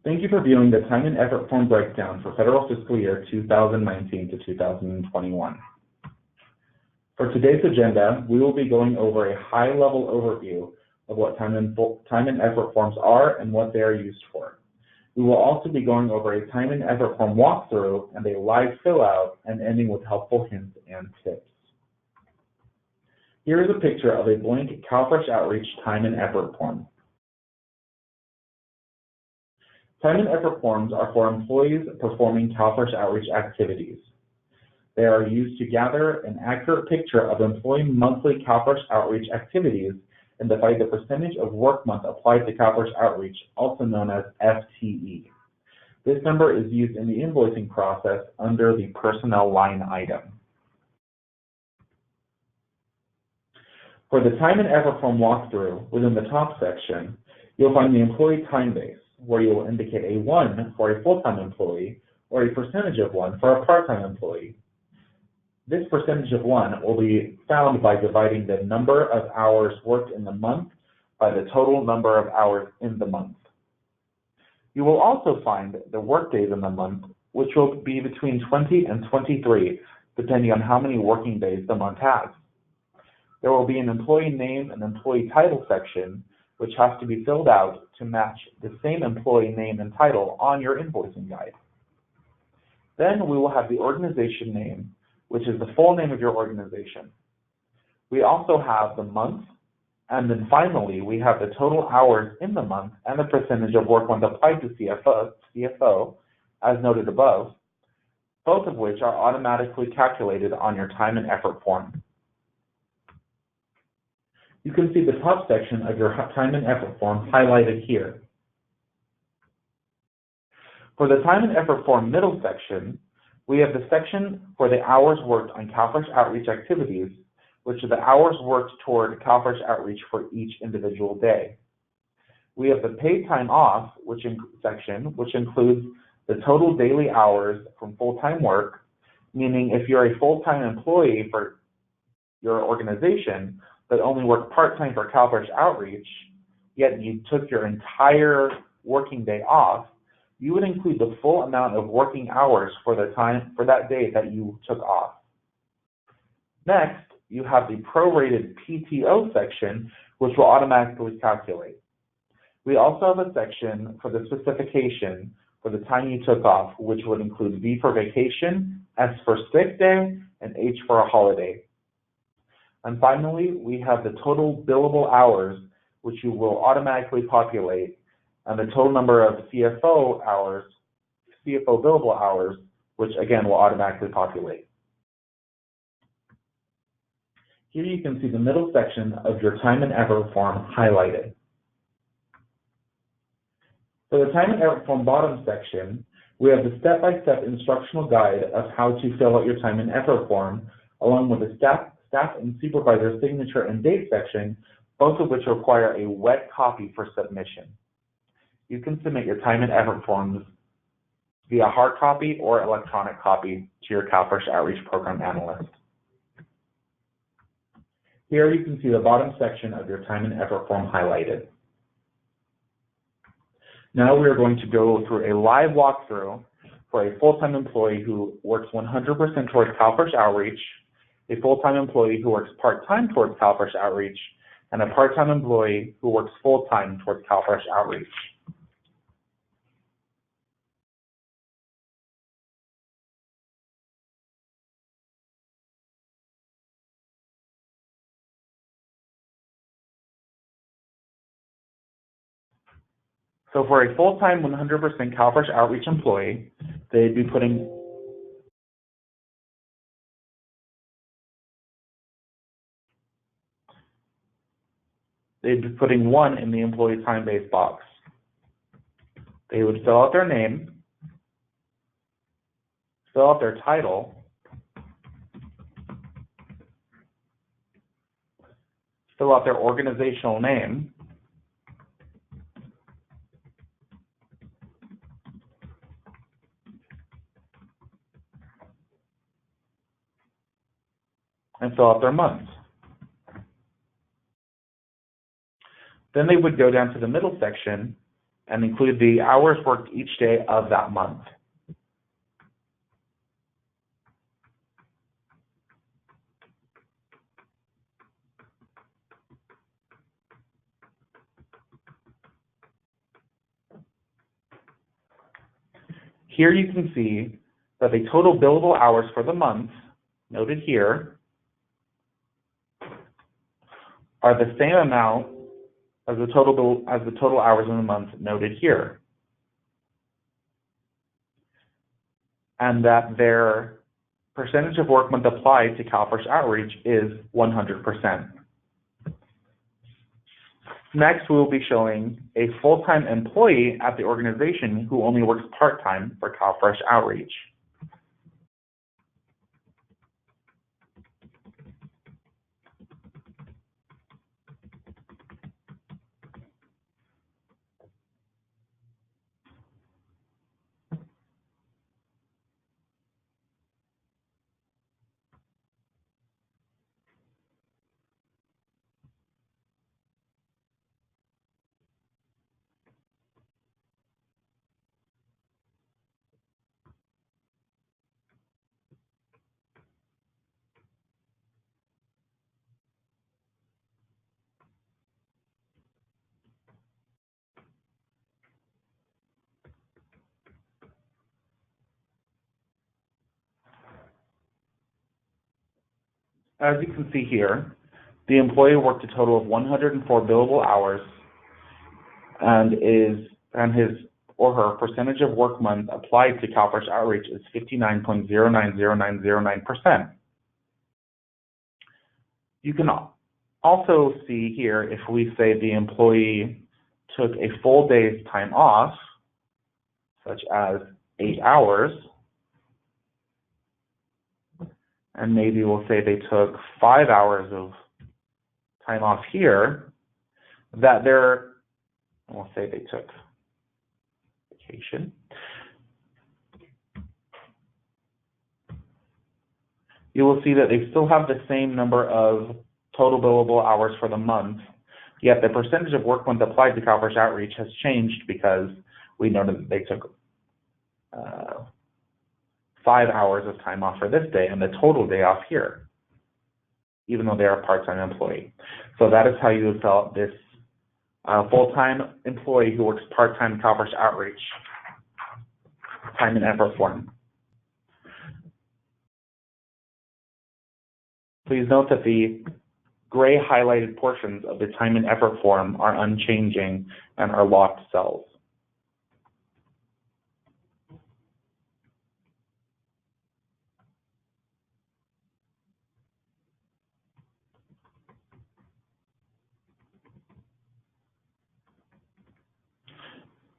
Thank you for viewing the time and effort form breakdown for federal fiscal year 2019 to 2021. For today's agenda, we will be going over a high-level overview of what time and effort forms are and what they are used for. We will also be going over a time and effort form walkthrough and a live fill-out, and ending with helpful hints and tips. Here is a picture of a blank CalFresh Outreach time and effort form. Time and effort forms are for employees performing CalFresh Outreach activities. They are used to gather an accurate picture of employee monthly CalFresh Outreach activities and divide the percentage of work month applied to CalFresh Outreach, also known as FTE. This number is used in the invoicing process under the personnel line item. For the time and effort form walkthrough, within the top section, you'll find the employee time base, where you will indicate a 1 for a full-time employee or a percentage of 1 for a part-time employee. This percentage of 1 will be found by dividing the number of hours worked in the month by the total number of hours in the month. You will also find the work days in the month, which will be between 20 and 23, depending on how many working days the month has. There will be an employee name and employee title section, which has to be filled out to match the same employee name and title on your invoicing guide. Then we will have the organization name, which is the full name of your organization. We also have the month, and then finally we have the total hours in the month and the percentage of work month applied to CFO, as noted above, both of which are automatically calculated on your time and effort form. You can see the top section of your time and effort form highlighted here. For the time and effort form middle section, we have the section for the hours worked on CalFresh Outreach activities, which are the hours worked toward CalFresh Outreach for each individual day. We have the paid time off section, which includes the total daily hours from full-time work, meaning if you're a full-time employee for your organization, but only work part-time for CalFresh Outreach, yet you took your entire working day off, you would include the full amount of working hours for that day that you took off. Next, you have the prorated PTO section, which will automatically calculate. We also have a section for the specification for the time you took off, which would include V for vacation, S for sick day, and H for a holiday. And finally, we have the total billable hours, which you will automatically populate, and the total number of CFO billable hours, which again will automatically populate. Here you can see the middle section of your time and effort form highlighted. For the time and effort form bottom section, we have the step-by-step instructional guide of how to fill out your time and effort form, along with the staff and supervisor signature and date section, both of which require a wet copy for submission. You can submit your time and effort forms via hard copy or electronic copy to your CalFresh Outreach Program Analyst. Here you can see the bottom section of your time and effort form highlighted. Now we are going to go through a live walkthrough for a full-time employee who works 100% towards CalFresh Outreach, a full-time employee who works part-time towards CalFresh Outreach, and a part-time employee who works full-time towards CalFresh Outreach. So for a full-time 100% CalFresh Outreach employee, they'd be putting they'd be putting 1 in the employee time base box. They would fill out their name, fill out their title, fill out their organizational name, and fill out their month. Then they would go down to the middle section and include the hours worked each day of that month. Here you can see that the total billable hours for the month, noted here, are the same amount as the total hours in the month, noted here, and that their percentage of work month applied to CalFresh Outreach is 100%. Next, we will be showing a full-time employee at the organization who only works part-time for CalFresh Outreach. As you can see here, the employee worked a total of 104 billable hours, and his or her percentage of work month applied to CalFresh Outreach is 59.090909%. You can also see here, if we say the employee took a full day's time off, such as 8 hours, and maybe we'll say they took 5 hours of time off here, that we'll say they took vacation. You will see that they still have the same number of total billable hours for the month, yet the percentage of work month applied to CalFresh Outreach has changed because we noted that they took 5 hours of time off for this day and the total day off here, even though they are a part-time employee. So that is how you would fill out this full-time employee who works part-time CalFresh Outreach time and effort form. Please note that the gray highlighted portions of the time and effort form are unchanging and are locked cells.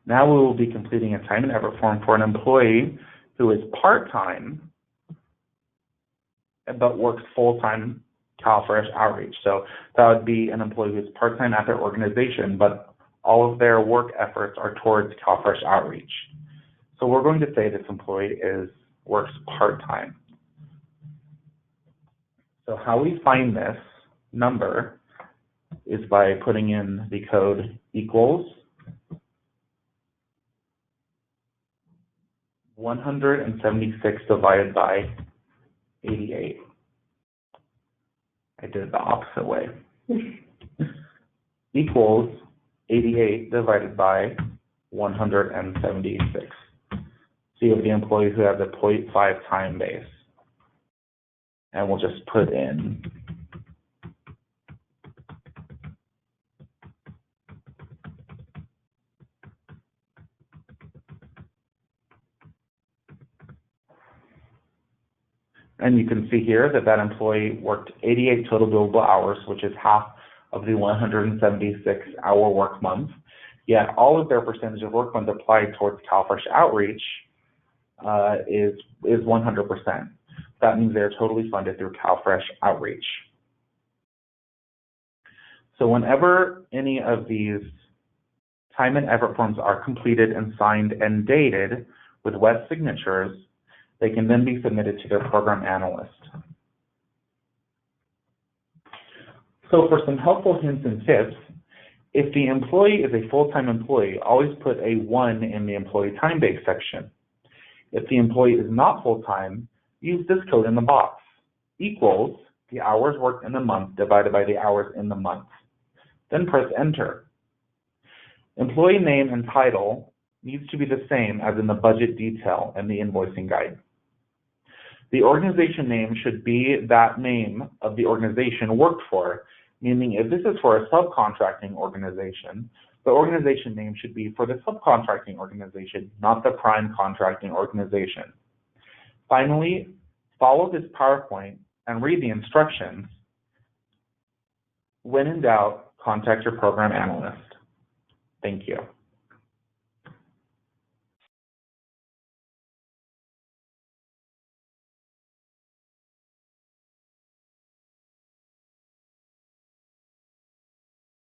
Now we will be completing a time and effort form for an employee who is part-time but works full-time CalFresh Outreach. So that would be an employee who is part-time at their organization, but all of their work efforts are towards CalFresh Outreach. So we're going to say this employee works part-time. So how we find this number is by putting in the code equals 176 divided by 88. I did it the opposite way. Equals 88 divided by 176. So you have the employee who has a 0.5 time base. And we'll just put in and you can see here that that employee worked 88 total billable hours, which is half of the 176-hour work month. Yet all of their percentage of work month applied towards CalFresh Outreach is 100%. That means they're totally funded through CalFresh Outreach. So whenever any of these time and effort forms are completed and signed and dated with wet signatures, they can then be submitted to their program analyst. So for some helpful hints and tips, If the employee is a full-time employee, always put a 1 in the employee time base section. If the employee is not full-time, use this code in the box, equals the hours worked in the month divided by the hours in the month. Then press enter. Employee name and title needs to be the same as in the budget detail and the invoicing guide. The organization name should be that name of the organization worked for, meaning if this is for a subcontracting organization, the organization name should be for the subcontracting organization, not the prime contracting organization. Finally, follow this PowerPoint and read the instructions. When in doubt, contact your program analyst. Thank you.